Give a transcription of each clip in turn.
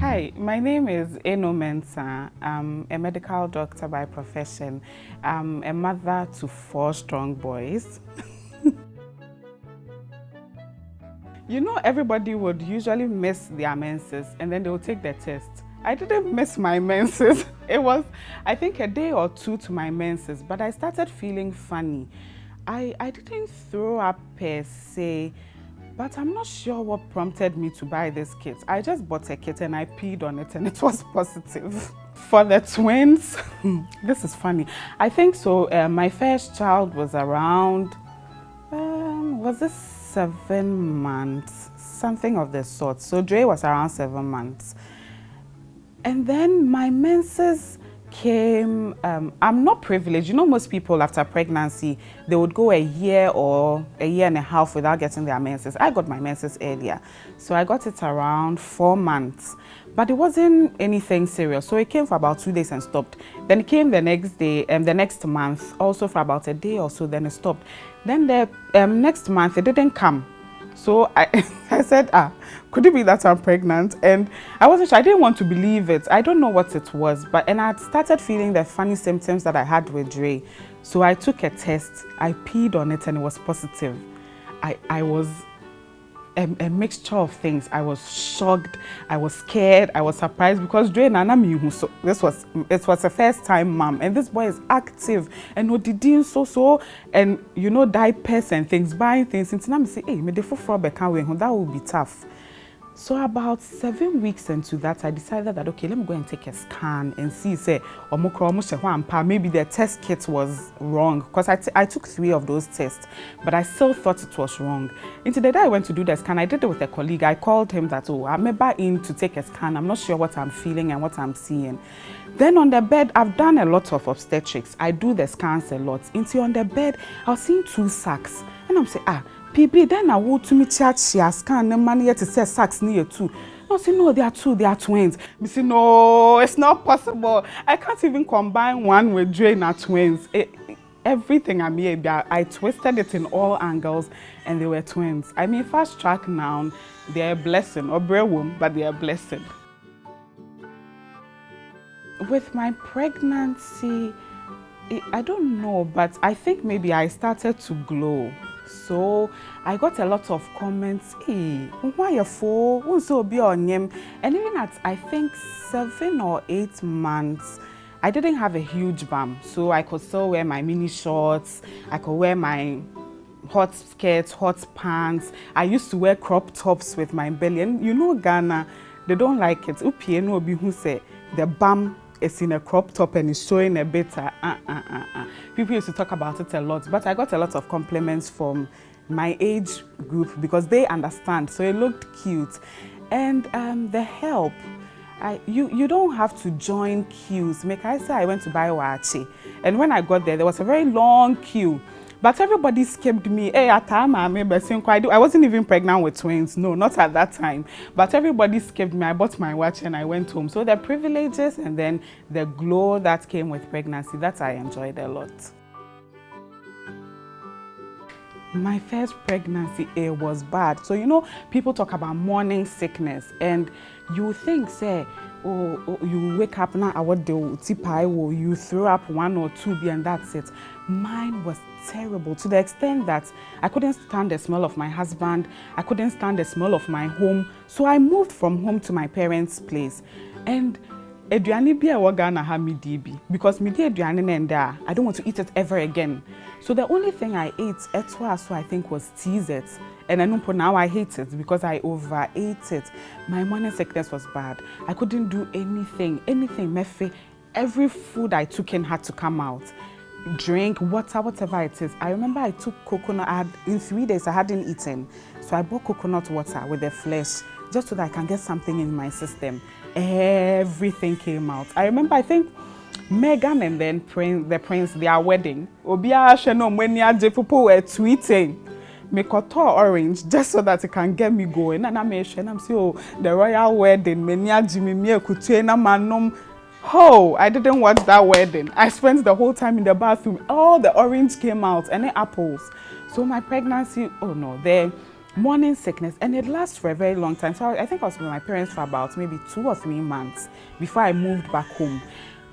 Hi, my name is Eno Mensah. I'm a medical doctor by profession. I'm a mother to 4 strong boys. You know, everybody would usually miss their menses and then they would take the test. I didn't miss my menses. It was, I think, a day or two to my menses, but I started feeling funny. I didn't throw up per se, but I'm not sure what prompted me to buy this kit. I just bought a kit and I peed on it and it was positive. For the twins, this is funny. I think so. My first child was around, was this 7 months? Something of the sort. So Dre was around 7 months. And then my menses came, I'm not privileged. You know, most people after pregnancy, they would go a year or a year and a half without getting their menses. I got my menses earlier. So I got it around 4 months. But it wasn't anything serious. So it came for about 2 days and stopped. Then it came the next day, the next month, also for about a day or so, then it stopped. Then the next month, it didn't come. So I said, could it be that I'm pregnant? And I wasn't sure. I didn't want to believe it. I don't know what it was. And I had started feeling the funny symptoms that I had with Dre. So I took a test. I peed on it and it was positive. I was a mixture of things. I was shocked, I was scared, I was surprised because Dre Nana me so it was a first time mom and this boy is active and no didn't so and you know diapers and things, buying things. And I say, hey, me the for that would be tough. So about 7 weeks into that, I decided that, okay, let me go and take a scan and see, say, maybe the test kit was wrong. Because I took 3 of those tests, but I still thought it was wrong. Into the day I went to do the scan, I did it with a colleague. I called him that, oh, I'm about in to take a scan. I'm not sure what I'm feeling and what I'm seeing. Then on the bed, I've done a lot of obstetrics. I do the scans a lot. Into on the bed, I was seeing 2 sacs. And I'm saying, PB, then I would to me chat she scan the money yet to say sacks near 2. I say, no, they are 2, they are twins. I say, no, it's not possible. I can't even combine one with Dre and twins. Everything I twisted it in all angles and they were twins. I mean, fast track now, they're a blessing, or brave womb, but they're a blessing. With my pregnancy, I don't know, but I think maybe I started to glow. So I got a lot of comments, hey, why you for? And even at I think 7 or 8 months, I didn't have a huge bum. So I could still wear my mini shorts, I could wear my hot skirts, hot pants. I used to wear crop tops with my belly. And you know Ghana, they don't like it. Who say the bum is in a crop top and it's showing a bit. People used to talk about it a lot, but I got a lot of compliments from my age group because they understand. So it looked cute. And the help, you don't have to join queues. Make I say I went to buy wachi, and when I got there was a very long queue. But everybody skipped me. Hey, I wasn't even pregnant with twins. No, not at that time. But everybody skipped me. I bought my watch and I went home. So the privileges and then the glow that came with pregnancy, that I enjoyed a lot. My first pregnancy, it was bad. So, you know, people talk about morning sickness and you think, say, oh, you wake up now, you throw up 1 or 2 and that's it. Mine was terrible to the extent that I couldn't stand the smell of my husband. I couldn't stand the smell of my home. So I moved from home to my parents' place. And aduane bia wo Ghana ha me DB because me dey aduane na I don't want to eat it ever again. So the only thing I ate so I think was T-Zets. And I know now I hate it because I overate it. My morning sickness was bad. I couldn't do anything mefe. Every food I took in had to come out. Drink, water, whatever it is. I remember I took coconut. In 3 days I hadn't eaten. So I bought coconut water with the flesh just so that I can get something in my system. Everything came out. I remember, I think Meghan and then the prince, their wedding. Obia Sheno Mwenya Jepupo were tweeting. Make a orange just so that it can get me going. And I'm saying, oh, the royal wedding, Menya Jimmy Mia Kutena Manum. Oh, I didn't watch that wedding. I spent the whole time in the bathroom. All the orange came out and the apples. So my pregnancy, oh no, morning sickness, and it lasts for a very long time. So I think I was with my parents for about maybe 2 or 3 months before I moved back home.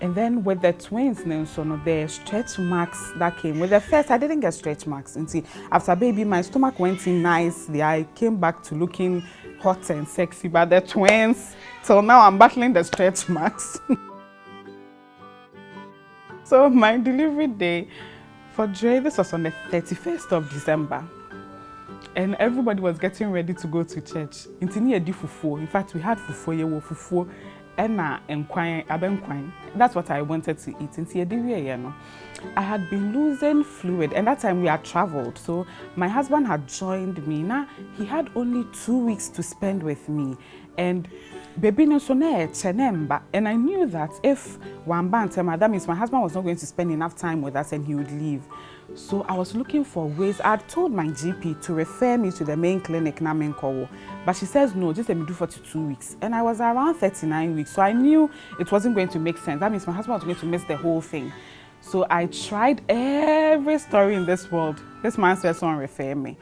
And then with the twins, the stretch marks that came. With the first, I didn't get stretch marks. And see, after baby, my stomach went in nicely. I came back to looking hot and sexy. But the twins, till now, I'm battling the stretch marks. So my delivery day for Dre, this was on the 31st of December. And everybody was getting ready to go to church. In fact, we had fufu, and that's what I wanted to eat. I had been losing fluid, and that time we had traveled. So my husband had joined me. Now he had only 2 weeks to spend with me, and baby no so and I knew that if one band, that means my husband was not going to spend enough time with us, and he would leave. So I was looking for ways. I had told my GP to refer me to the main clinic, but she says no, just let me do 42 weeks. And I was around 39 weeks, so I knew it wasn't going to make sense. That means my husband was going to miss the whole thing. So I tried every story in this world. This man said someone refer me.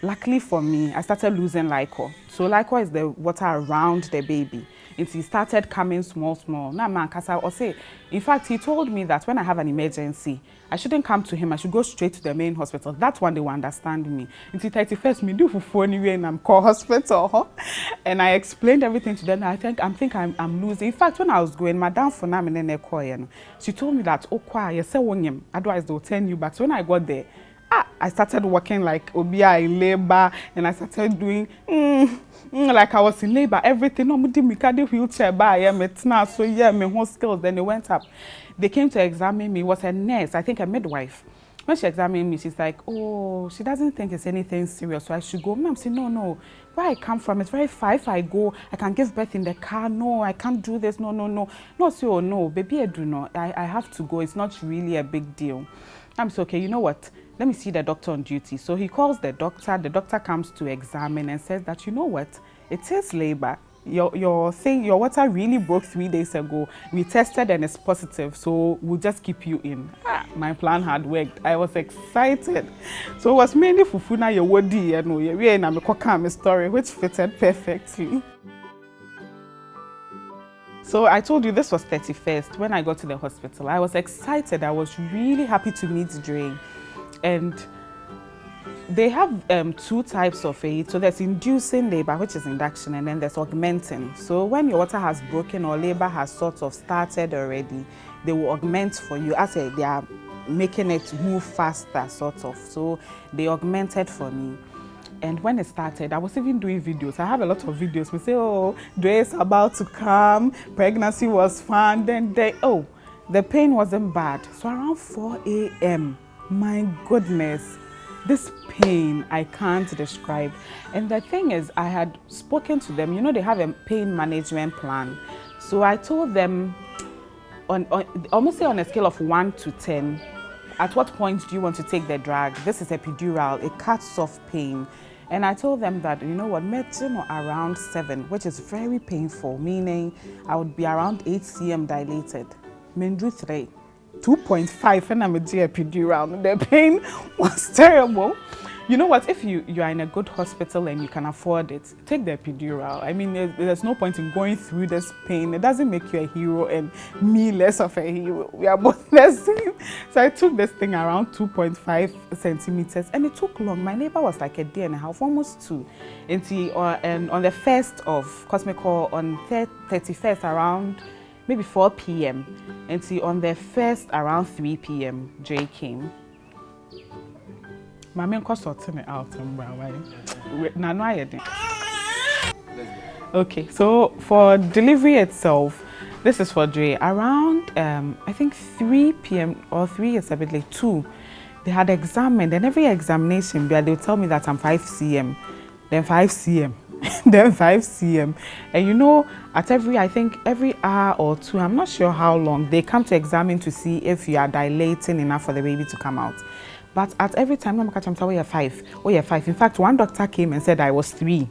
Luckily for me, I started losing liquor. So liquor is the water around the baby. It started coming small. Now man, in fact, he told me that when I have an emergency, I shouldn't come to him. I should go straight to the main hospital. That's when they will understand me. Until 31st, me do for anyway, and I'm called hospital. And I explained everything to them. I think I'm losing. In fact, when I was going, Madam for now, she told me that otherwise they'll turn you back. So when I got there, I started walking like Obia in labor, and I started doing like I was in labor. Everything. No, me carry wheelchair by so yeah, my whole skills. Then they went up. They came to examine me. It was a nurse, I think a midwife. When she examined me, she's like, oh, she doesn't think it's anything serious, so I should go. Mom said, no. Where I come from, it's very far. If I go, I can give birth in the car. No, I can't do this. No. No, so no, baby, I do not. I have to go. It's not really a big deal. I'm so okay, you know what? Let me see the doctor on duty. So he calls the doctor comes to examine and says that, you know what, it is labor. Your water really broke 3 days ago. We tested and it's positive, so we'll just keep you in. My plan had worked. I was excited. So it was mainly fufuna your wodi and we and I'm story, which fitted perfectly. So I told you this was 31st. When I got to the hospital, I was excited. I was really happy to meet Dre. And they have 2 types of it. So there's inducing labor, which is induction, and then there's augmenting. So when your water has broken or labor has sort of started already, they will augment for you. As they are making it move faster, sort of. So they augmented for me. And when it started, I was even doing videos. I have a lot of videos. We say, oh, Dre is about to come. Pregnancy was fun. Then the pain wasn't bad. So around 4 a.m., my goodness, this pain I can't describe. And the thing is, I had spoken to them. You know, they have a pain management plan. So I told them, almost say on a scale of 1 to 10, at what point do you want to take the drug? This is epidural. It cuts off pain. And I told them that, you know what, medicine around 7, which is very painful, meaning I would be around 8 cm dilated. Mendru 3, 2.5, and I'm a epidural. The pain was terrible. You know what, if you are in a good hospital and you can afford it, take the epidural. I mean, there's no point in going through this pain. It doesn't make you a hero and me less of a hero. We are both the same. So I took this thing around 2.5 centimeters, and it took long. My labor was like a day and a half, almost 2. And on the 1st of Cosmical, on 31st around maybe 4 p.m. And see, on the 1st around 3 p.m. Dre came. My main course sorting it out. Okay, so for delivery itself, this is for Dre. Around I think 3 p.m. or 3 is a bit late, 2. They had examined, and every examination they would tell me that I'm 5 cm, then 5 cm, then 5 cm. And you know, at I think every hour or 2, I'm not sure how long, they come to examine to see if you are dilating enough for the baby to come out. But at every time, I'm catching you're 5. Oh, you're 5. In fact, one doctor came and said I was 3.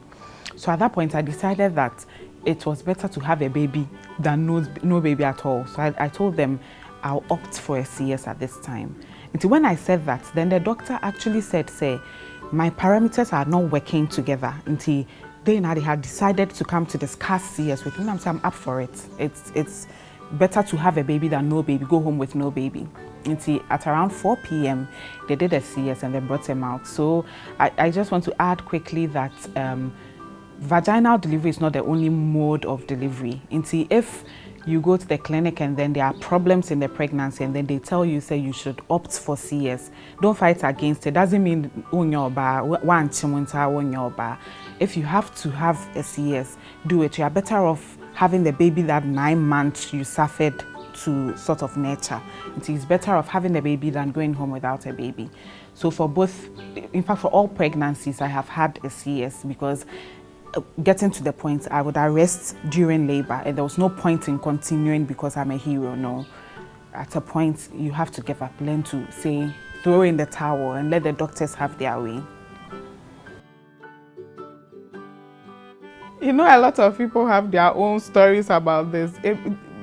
So at that point, I decided that it was better to have a baby than no baby at all. So I told them I'll opt for a CS at this time. When I said that, then the doctor actually said, say, my parameters are not working together. They had decided to come to discuss CS with me. I'm saying I'm up for it. It's better to have a baby than no baby, go home with no baby. At around 4 p.m, they did a CS and they brought him out. So I just want to add quickly that vaginal delivery is not the only mode of delivery. If you go to the clinic and then there are problems in the pregnancy and then they tell you, say you should opt for CS, don't fight against it. Doesn't mean if you have to have a CS, do it. You are better off having the baby that 9 months you suffered to sort of nurture. It's better off having the baby than going home without a baby. So for both, in fact for all pregnancies, I have had a CS because getting to the point, I would arrest during labor and there was no point in continuing because I'm a hero. No, at a point you have to give up, learn to say, throw in the towel and let the doctors have their way. You know, a lot of people have their own stories about this.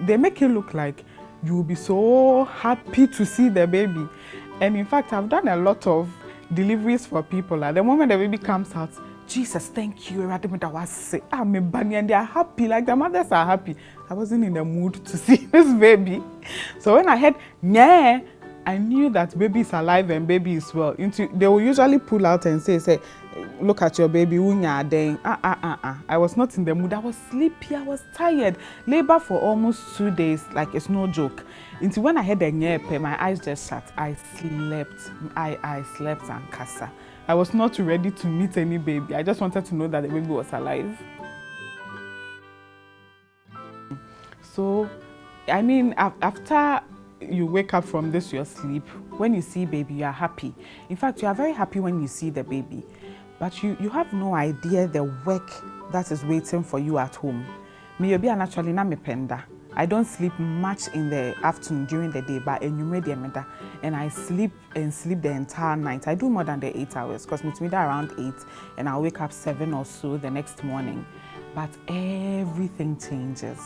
They make it look like you'll be so happy to see the baby. And in fact, I've done a lot of deliveries for people. At the moment the baby comes out, Jesus, thank you. I'm a bunny and they are happy, like the mothers are happy. I wasn't in the mood to see this baby. So when I heard, yeah, I knew that baby is alive and baby is well. They will usually pull out and say, look at your baby. I was not in the mood. I was sleepy. I was tired. Labor for almost 2 days, like it's no joke. When I heard the nyepe, my eyes just shut. I slept. I slept and casa. I was not ready to meet any baby. I just wanted to know that the baby was alive. So, I mean, after you wake up from this, your sleep, when you see baby, you are happy. In fact, you are very happy when you see the baby. But you have no idea the work that is waiting for you at home. Me be naturally na me penda. I don't sleep much in the afternoon during the day, but and I sleep the entire night. I do more than the 8 hours because it's around 8 and I'll wake up 7 or so the next morning. But everything changes.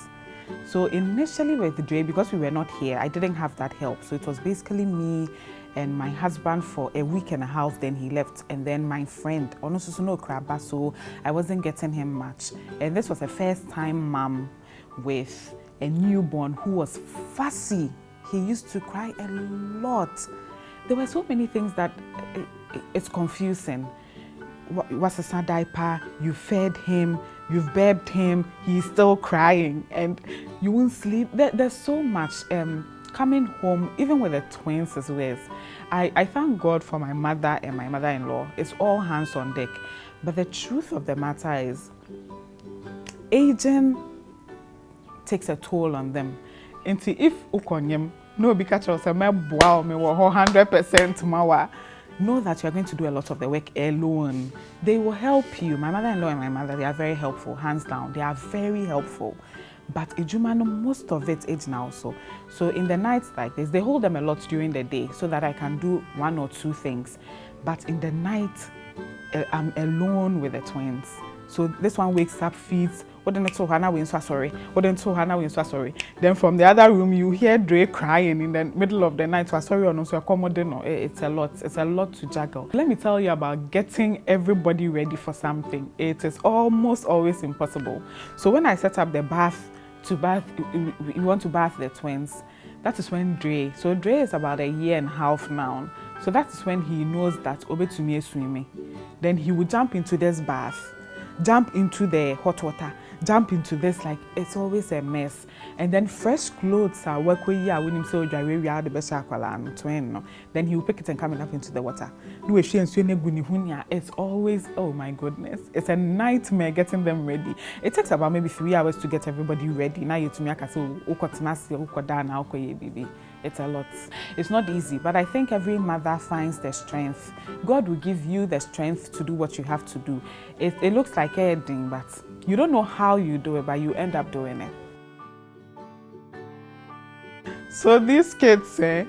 So initially with Dre, because we were not here, I didn't have that help. So it was basically me and my husband for a week and a half, then he left. And then my friend, so I wasn't getting him much. And this was a first time mom with a newborn who was fussy. He used to cry a lot. There were so many things that it's confusing. What's a sad diaper? You fed him, you've babbed him, he's still crying, and you won't sleep. There's so much. Coming home, even with the twins as well. I thank God for my mother and my mother-in-law. It's all hands on deck. But the truth of the matter is, aging takes a toll on them. And if ukonyem no be catch us me 100% mawa, know that you're going to do a lot of the work alone. They will help you. My mother-in-law and my mother, they are very helpful, hands down. They are very helpful. But ejumano, most of it age now also. So in the nights like this, they hold them a lot during the day so that I can do 1 or 2 things. But in the night, I'm alone with the twins. So this one wakes up, feeds. Then from the other room, you hear Dre crying in the middle of the night. It's a lot. It's a lot to juggle. Let me tell you about getting everybody ready for something. It is almost always impossible. So when I set up the bath, we want to bath the twins. That is when Dre. So Dre is about 1.5 years now. So that is when he knows that Obetumi is swimming. Then he would jump into this bath, jump into the hot water, jump into this, like it's always a mess. And then fresh clothes are work with you when him so dry we are the best twin. Then he will pick it and come up into the water. It's always, oh my goodness, it's a nightmare getting them ready. It takes about maybe 3 hours to get everybody ready. Now you to me baby. It's a lot. It's not easy, but I think every mother finds the strength. God will give you the strength to do what you have to do. It looks like anything, but you don't know how you do it, but you end up doing it. So these kids, they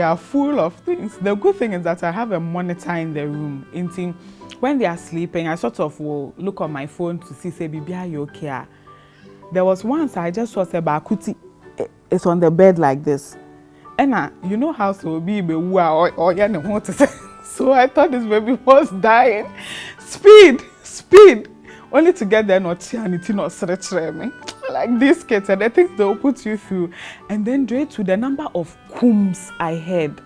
are full of things. The good thing is that I have a monitor in the room. When they are sleeping, I sort of will look on my phone to see, say, Bibi, are you okay? There was once I just saw Bakuti. It's on the bed like this. And you know how so be or yeah, what to say. So I thought this baby was dying. Speed. Only to get there not sanity not stretch me. Like these kids, and I think they'll put you through. And then due to the number of cooms I had,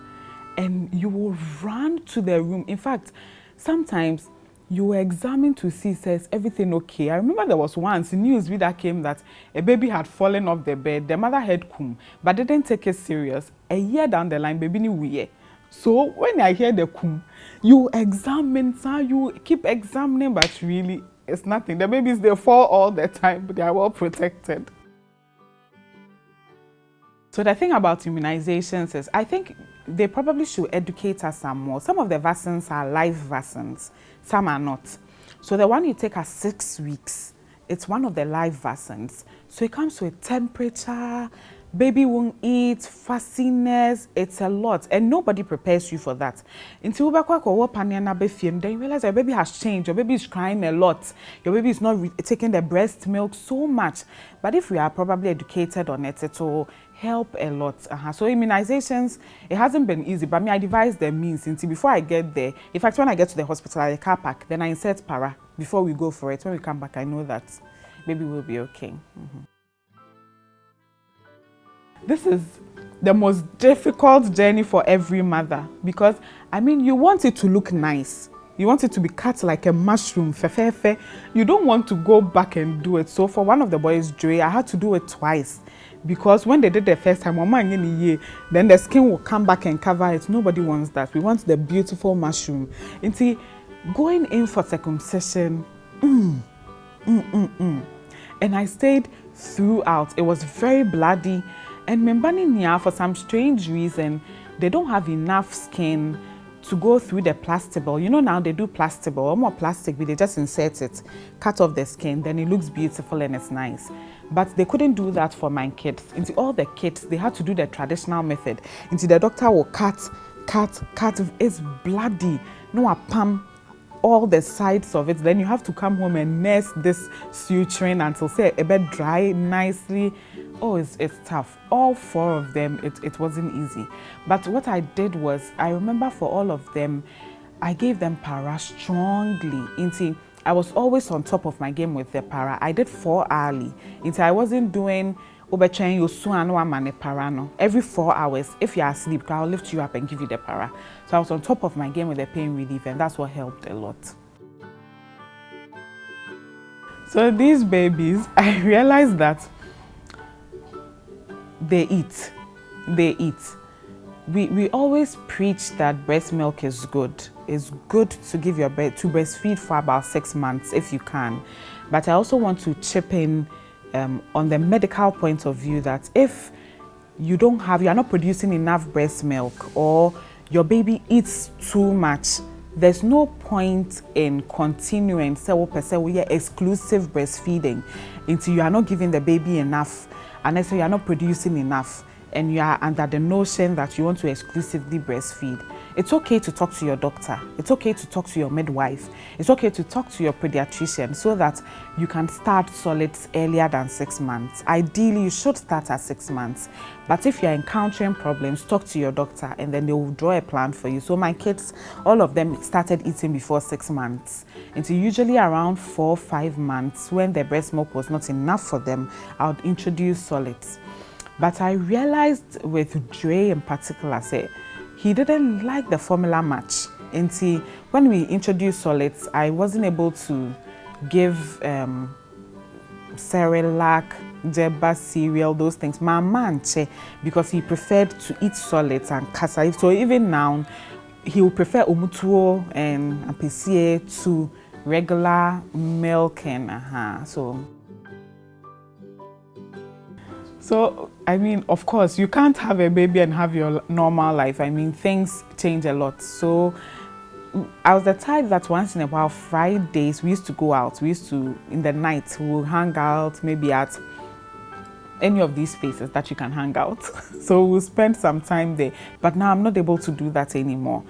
and you will run to the room. In fact, sometimes you were examined to see, says everything okay. I remember there was once news that came that a baby had fallen off the bed. The mother had cum, but didn't take it serious. A year down the line, baby knew we. So when I hear the cum, you examine, so you keep examining, but really it's nothing. The babies, they fall all the time, but they are well protected. So the thing about immunizations is, I think they probably should educate us some more. Some of the vaccines are live vaccines, some are not. So the one you take at 6 weeks, it's one of the live vaccines. So it comes with temperature, baby won't eat, fussiness, it's a lot. And nobody prepares you for that. Until then you realize your baby has changed, your baby is crying a lot, your baby is not taking the breast milk so much. But if we are probably educated on it, it will help a lot. So immunizations, it hasn't been easy, but I devised the means until before I get there. In fact, when I get to the hospital at the car park, then I insert para before we go for it. When we come back, I know that baby will be okay. This is the most difficult journey for every mother because, I mean, you want it to look nice. You want it to be cut like a mushroom, fe. You don't want to go back and do it. So for one of the boys, Joy, I had to do it twice because when they did the first time, then the skin will come back and cover it. Nobody wants that. We want the beautiful mushroom. And going in for circumcision, and I stayed throughout. It was very bloody. And Membani Nia, for some strange reason, they don't have enough skin to go through the plastibble. You know, now they do plastibble, or more plastic, but they just insert it, cut off the skin, then it looks beautiful and it's nice. But they couldn't do that for my kids. Into all the kids, they had to do the traditional method. Into the doctor will cut. It's bloody. No, a pump all the sides of it. Then you have to come home and nurse this suturing until say a bit dry nicely. Oh, it's tough. All 4 of them, it wasn't easy. But what I did was, I remember for all of them, I gave them para strongly. I was always on top of my game with the para. I did 4 early. I wasn't doing every 4 hours. If you're asleep, I'll lift you up and give you the para. So I was on top of my game with the pain relief, and that's what helped a lot. So these babies, I realized that they eat. We always preach that breast milk is good. It's good to give your to breastfeed for about 6 months if you can. But I also want to chip in on the medical point of view that if you are not producing enough breast milk or your baby eats too much, there's no point in continuing exclusive breastfeeding until you are not giving the baby enough, unless you are not producing enough and you are under the notion that you want to exclusively breastfeed. It's okay to talk to your doctor. It's okay to talk to your midwife. It's okay to talk to your pediatrician so that you can start solids earlier than 6 months. Ideally, you should start at 6 months. But if you're encountering problems, talk to your doctor and then they will draw a plan for you. So my kids, all of them started eating before 6 months. Until usually around 4 or 5 months, when the breast milk was not enough for them, I would introduce solids. But I realized with Dre in particular, he didn't like the formula much. Until when we introduced solids, I wasn't able to give Cerelac, Jeba cereal, those things. My man, because he preferred to eat solids and kasa. So even now, he would prefer umutuo and apisia to regular milk and So, I mean, of course, you can't have a baby and have your normal life. I mean, things change a lot. So, I was the type that once in a while, Fridays, we used to go out. We used to, in the night, we'll hang out maybe at any of these spaces that you can hang out. So, we'll spend some time there. But now I'm not able to do that anymore.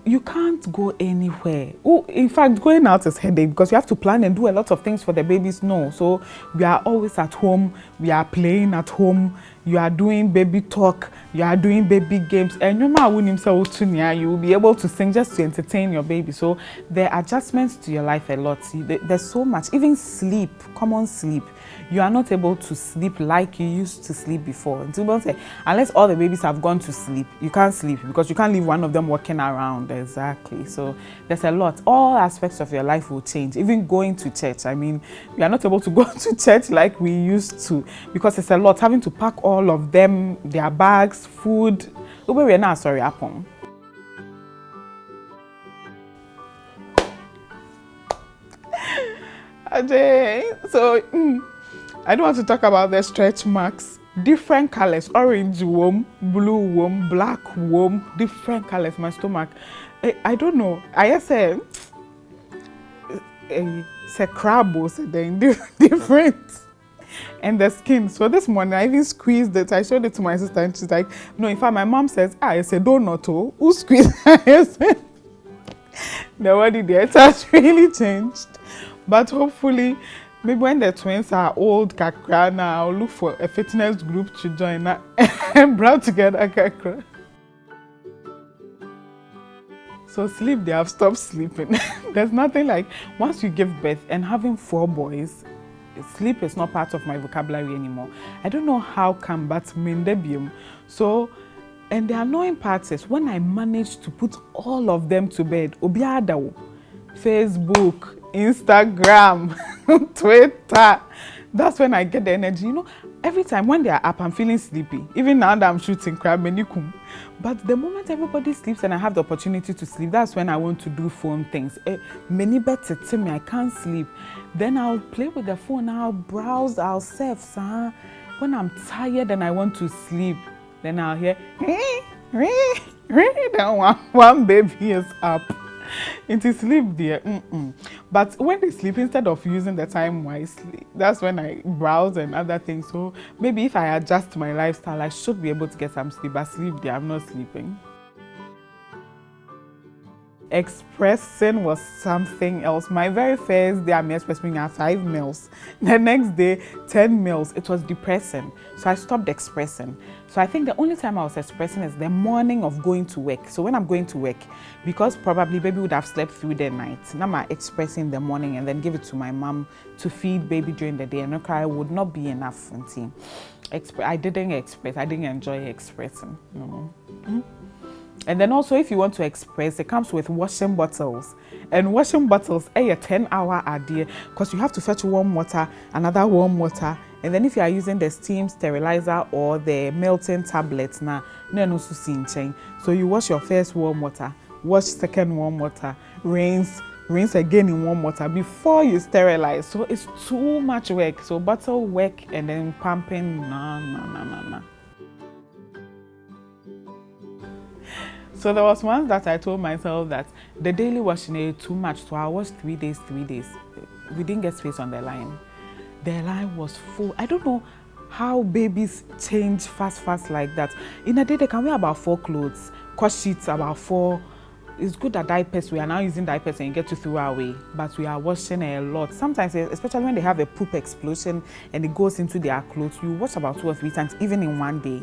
You can't go anywhere. In fact, going out is headache because you have to plan and do a lot of things for the babies. No, so we are always at home. We are playing at home. you are doing baby talk, you are doing baby games, and you will be able to sing just to entertain your baby. So there are adjustments to your life a lot. There's so much, even sleep, common sleep. You are not able to sleep like you used to sleep before. Unless all the babies have gone to sleep, you can't sleep because you can't leave one of them walking around. Exactly. So there's a lot. All aspects of your life will change. Even going to church. I mean, we are not able to go to church like we used to because it's a lot. Having to pack all of them, their bags, food. We are not sorry, Apple. So I don't want to talk about the stretch marks. Different colors, orange womb, blue womb, black womb, different colors, my stomach. I don't know. I said, it's crab was then different. And the skin. So this morning I even squeezed it. I showed it to my sister and she's like, no, in fact, my mom says, I said, donut, who squeezed it? The body there, it has really changed. But hopefully, maybe when the twins are old, kakra, now I'll look for a fitness group to join and brown together, kakra. So sleep, they have stopped sleeping. There's nothing like, once you give birth and having 4 boys, sleep is not part of my vocabulary anymore. I don't know how come, but mindebium. So, and the annoying part is when I managed to put all of them to bed, obiadawo, Facebook, Instagram, Twitter. That's when I get the energy. You know, every time when they are up, I'm feeling sleepy. Even now that I'm shooting crab menikum. But the moment everybody sleeps and I have the opportunity to sleep, that's when I want to do phone things. Many better to me, I can't sleep. Then I'll play with the phone, I'll browse, I'll surf. When I'm tired and I want to sleep, then I'll hear, then one baby is up. Into sleep there. But when they sleep, instead of using the time wisely, that's when I browse and other things. So maybe if I adjust my lifestyle, I should be able to get some sleep. But sleep there, I'm not sleeping. Expressing was something else. My very first day, I'm expressing at 5 meals. The next day, 10 meals. It was depressing. So I stopped expressing. So I think the only time I was expressing is the morning of going to work. So when I'm going to work, because probably baby would have slept through the night, now I'm expressing in the morning and then give it to my mom to feed baby during the day. And okay, would not be enough. I didn't express. I didn't enjoy expressing. And then also, if you want to express, it comes with washing bottles. And washing bottles, a 10-hour idea, because you have to fetch warm water, another warm water. And then if you are using the steam sterilizer or the melting tablets, so you wash your first warm water, wash second warm water, rinse again in warm water before you sterilize. So it's too much work. So bottle work and then pumping, no. So there was once that I told myself that the daily washing is too much, so I washed 3 days. We didn't get space on the line. The line was full. I don't know how babies change fast like that. In a day, they can wear about 4 clothes, cut sheets about 4. It's good that diapers, we are now using diapers and you get to throw away, but we are washing a lot. Sometimes, especially when they have a poop explosion and it goes into their clothes, you wash about 2 or 3 times, even in one day.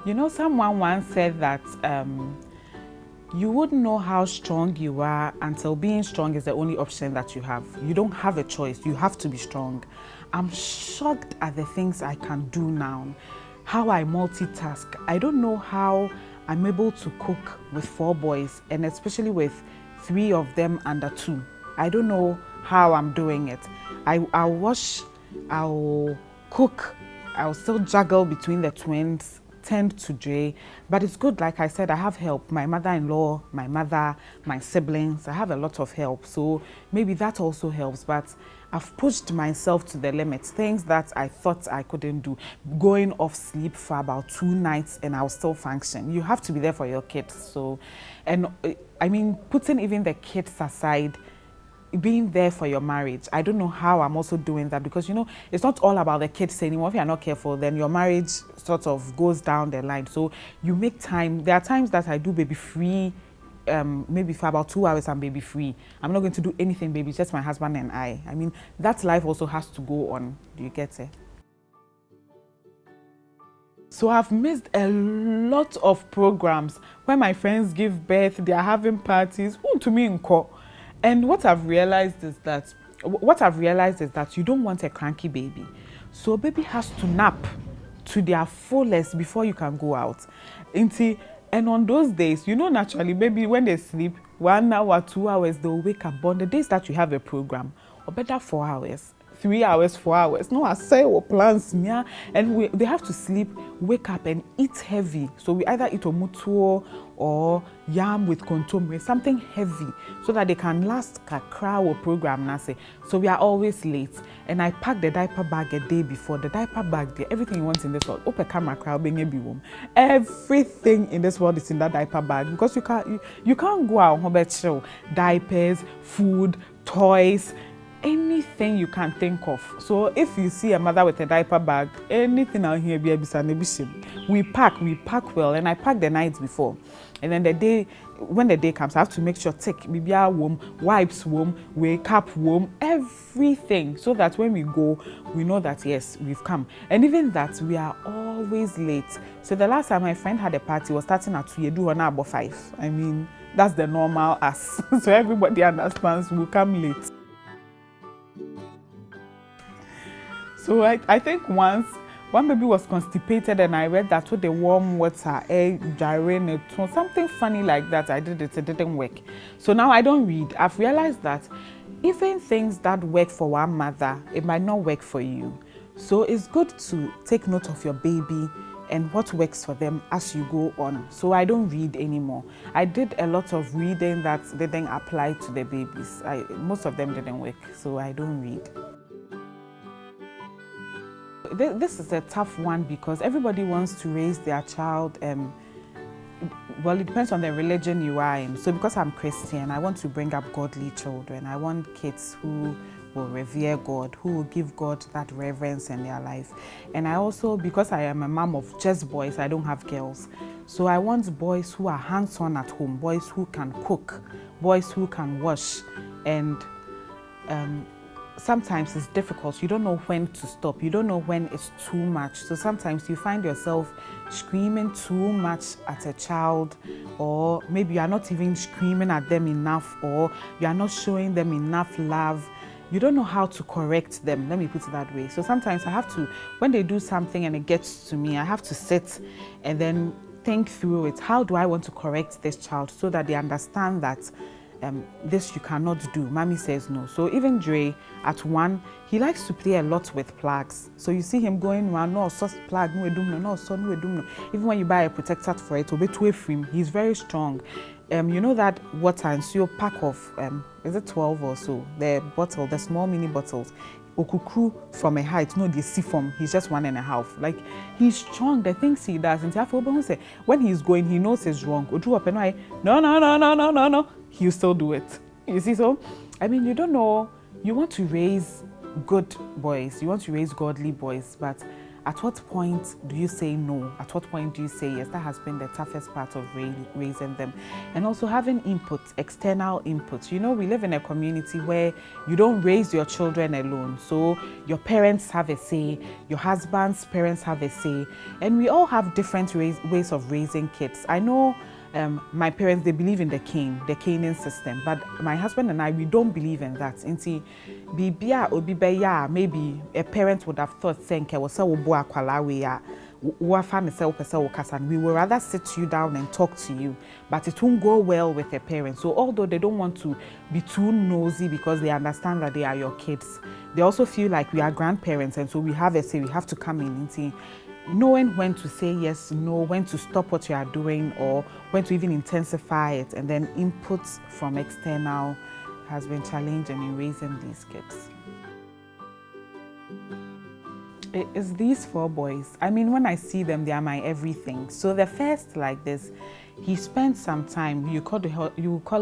You know, someone once said that you wouldn't know how strong you are until being strong is the only option that you have. You don't have a choice. You have to be strong. I'm shocked at the things I can do now, how I multitask. I don't know how I'm able to cook with 4 boys, and especially with 3 of them under 2. I don't know how I'm doing it. I'll wash, I'll cook, I'll still juggle between the twins, tend to Jay, but it's good. Like I said, I have help. My mother-in-law, my mother, my siblings, I have a lot of help. So maybe that also helps, but I've pushed myself to the limit. Things that I thought I couldn't do. Going off sleep for about 2 nights and I'll still function. You have to be there for your kids. So, and I mean, putting even the kids aside, being there for your marriage. I don't know how I'm also doing that, because you know it's not all about the kids anymore. If you're not careful, then your marriage sort of goes down the line. So you make time. There are times that I do baby free, maybe for about 2 hours I'm baby free. I'm not going to do anything baby, just my husband and I. I mean, that life also has to go on. Do you get it? So I've missed a lot of programs when my friends give birth, they are having parties. To me, and what I've realized is that you don't want a cranky baby. So baby has to nap to their fullest before you can go out. And on those days, naturally, baby, when they sleep 1 hour, 2 hours, they'll wake up. But on the days that you have a program, or better 4 hours, 3 hours, 4 hours. No, I say or plans, yeah. And they have to sleep, wake up and eat heavy. So we either eat omutuo or yam with kontomire, something heavy, so that they can last kakra or program nase. So we are always late. And I pack the diaper bag a day before. The diaper bag there, everything you want in this world. Open camera crowd being a everything in this world is in that diaper bag, because you can't go out home, diapers, food, toys, anything you can think of. So if you see a mother with a diaper bag, anything out here be a we pack well, and I pack the nights before. And then when the day comes, I have to make sure take bibia warm, wipes warm, wake up warm, everything, so that when we go, we know that yes, we've come. And even that, we are always late. So the last time my friend had a party was starting at 2, you do an hour 5. I mean, that's the normal us. So everybody understands we'll come late. So I think once one baby was constipated, and I read that with the warm water, gyrene, something funny like that. I did it didn't work. So now I don't read. I've realized that even things that work for one mother, it might not work for you. So it's good to take note of your baby and what works for them as you go on. So I don't read anymore. I did a lot of reading that didn't apply to the babies. Most of them didn't work, so I don't read. This is a tough one, because everybody wants to raise their child. Well, it depends on the religion you are in. So because I'm Christian, I want to bring up godly children. I want kids who will revere God, who will give God that reverence in their life. And I also, because I am a mom of just boys, I don't have girls. So I want boys who are hands-on at home, boys who can cook, boys who can wash. And sometimes it's difficult. You don't know when to stop. You don't know when it's too much. So sometimes you find yourself screaming too much at a child, or maybe you are not even screaming at them enough, or you are not showing them enough love. You don't know how to correct them. Let me put it that way. So sometimes I have to, when they do something and it gets to me, I have to sit and then think through it. How do I want to correct this child so that they understand that this you cannot do? Mommy says no. So even Dre, at 1, he likes to play a lot with plugs. So you see him going around, no sauce plug, no edum, no so no edum. Even when you buy a protector for it, obe to him, he's very strong. You know that water, and so pack of is it 12 or so? The bottle, the small mini bottles. Okukru from a height, no, the see from, he's just 1.5. Like, he's strong, the things he does. And when he's going, he knows he's wrong. No. He'll still do it. You see, so, I mean, you don't know, you want to raise good boys, you want to raise godly boys, but at what point do you say no? At what point do you say yes? That has been the toughest part of raising them. And also having input, external input. You know, we live in a community where you don't raise your children alone. So your parents have a say, your husband's parents have a say, and we all have different ways of raising kids. I know my parents, they believe in the caning system, but my husband and I, we don't believe in that. Maybe a parent would have thought, we will rather sit you down and talk to you, but it won't go well with a parent. So although they don't want to be too nosy because they understand that they are your kids, they also feel like we are grandparents, and so we have a say, we have to come in and see, knowing when to say yes, no, when to stop what you are doing, or when to even intensify it. And then input from external has been challenging in raising these kids. It is these 4 boys. I mean, when I see them, they are my everything. So the first, like this, he spent some time, you call it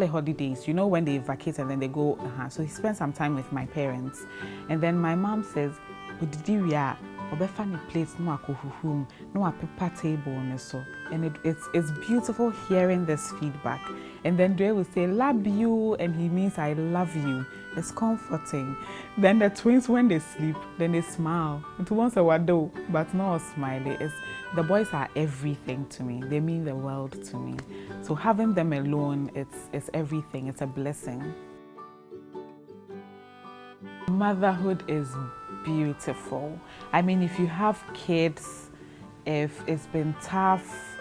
holidays, you know, when they vacate and then they go, So he spent some time with my parents. And then my mom says, place no akohuhum no a paper table on so, and it's beautiful hearing this feedback. And then Dre will say love you, and he means I love you. It's comforting. Then the twins, when they sleep, then they smile. It wants a wado, but not smiley. It's The boys are everything to me. They mean the world to me. So having them alone, it's everything. It's a blessing. Motherhood is beautiful. I mean, if you have kids, if it's been tough,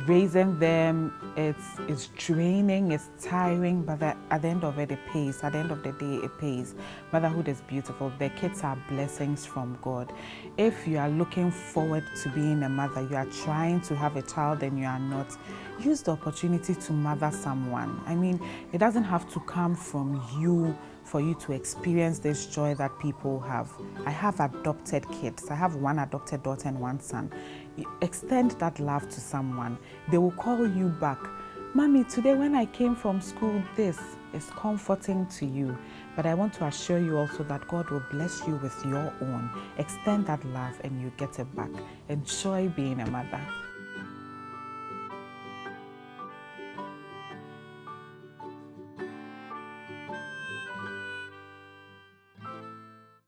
raising them, it's draining, it's tiring, but at the end of it, it pays. At the end of the day, it pays. Motherhood is beautiful. The kids are blessings from God. If you are looking forward to being a mother, you are trying to have a child and you are not, use the opportunity to mother someone. I mean, it doesn't have to come from you for you to experience this joy that people have. I have adopted kids. I have one adopted daughter and one son. Extend that love to someone. They will call you back. Mommy, today when I came from school, this is comforting to you. But I want to assure you also that God will bless you with your own. Extend that love and you get it back. Enjoy being a mother.